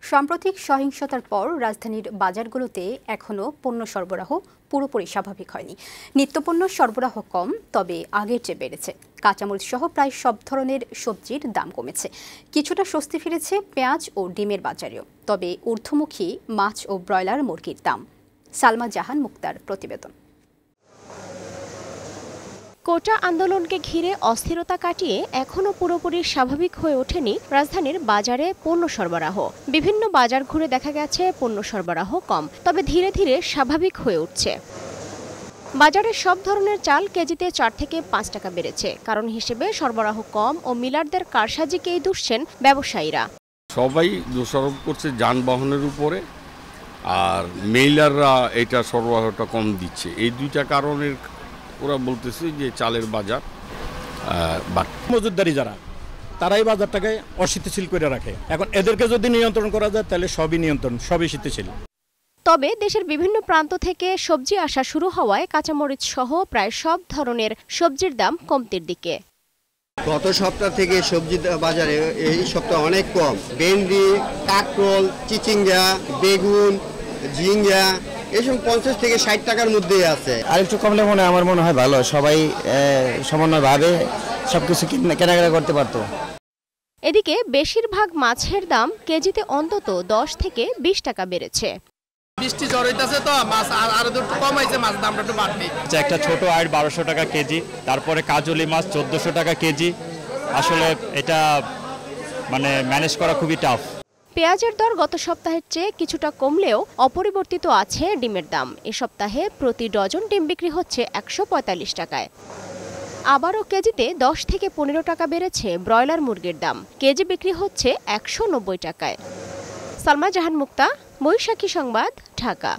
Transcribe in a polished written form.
সাম্প্রতিক সহিংসতার পর রাজধানীর বাজারগুলোতে এখনও পণ্য সরবরাহ পুরোপুরি স্বাভাবিক হয়নি। নিত্যপণ্য সরবরাহ কম, তবে আগের চেয়ে বেড়েছে। কাঁচামরিচ সহ প্রায় সব ধরনের সবজির দাম কমেছে। কিছুটা স্বস্তি ফিরেছে পেঁয়াজ ও ডিমের বাজারেও, তবে ঊর্ধ্বমুখী মাছ ও ব্রয়লার মুরগির দাম। সালমা জাহান মুক্তার প্রতিবেদন। কোটা আন্দোলনকে ঘিরে অস্থিরতা কাটিয়ে এখনও পুরোপুরি স্বাভাবিক হয়ে ওঠেনি রাজধানীর বাজারে পণ্য সরবরাহ। বিভিন্ন বাজার ঘুরে দেখা গেছে পণ্য সরবরাহ কম, তবে ধীরে ধীরে স্বাভাবিক হয়ে উঠছে। বাজারে সব ধরনের চাল কেজিতে 4 থেকে 5 টাকা বেড়েছে। কারণ হিসেবে সরবরাহ কম ও মিলারদের কারসাজিকেই দুষছেন ব্যবসায়ীরা। সবাই দোষারোপ করছে যানবাহনের উপরে, আর মেইলাররা এটা সরবরাহটা কম দিচ্ছে। এই দুইটা কারণের ওরা বলতেছে যে চালের বাজার মজুতদারি যারা, তারাই বাজারটাকে অস্থিতিশীল করে রাখে। এখন এদেরকে যদি নিয়ন্ত্রণ করা যায় তাহলে সবই স্থিতিশীল। তবে দেশের বিভিন্ন প্রান্ত থেকে সবজি আসা শুরু হওয়ায় কাঁচামরিচ সহ প্রায় সব ধরনের সবজির দাম কমতির দিকে। গত সপ্তাহ থেকে সবজি বাজারে এই সপ্তাহ অনেক কম। ভেন্ডি, কাঁকরোল, চিচিঙ্গা, বেগুন, ঝিঙ্গা এসব 50 থেকে 60 টাকার মধ্যেই আছে। আর একটু কমলে আমার মনে হয় ভালো, সবাই সমন্বয়ভাবে সবকিছু কেনাকাটা করতে পারতো। এদিকে বেশিরভাগ মাছের দাম কেজিতে অন্তত 10 থেকে 20 টাকা বেড়েছে। বৃষ্টি ঝড় হইতাছে তো মাছ আরো একটু কম হয়েছে, মাছ দামটা একটু বাড়বে। একটা ছোট আড় 1200 টাকা কেজি, তারপরে কাজলি মাছ 1400 টাকা কেজি। আসলে এটা ম্যানেজ করা খুবই টাফ। পেঁয়াজের দর গত সপ্তাহের চেয়ে কিছুটা কমলেও অপরিবর্তিত আছে ডিমের দাম। এ সপ্তাহে প্রতি ডজন ডিম বিক্রি হচ্ছে 145 টাকায়। আবারও কেজিতে 10 থেকে 15 টাকা বেড়েছে ব্রয়লার মুরগির দাম। কেজি বিক্রি হচ্ছে 190 টাকায়। সালমা জাহান মুক্তা, বৈশাখী সংবাদ, ঢাকা।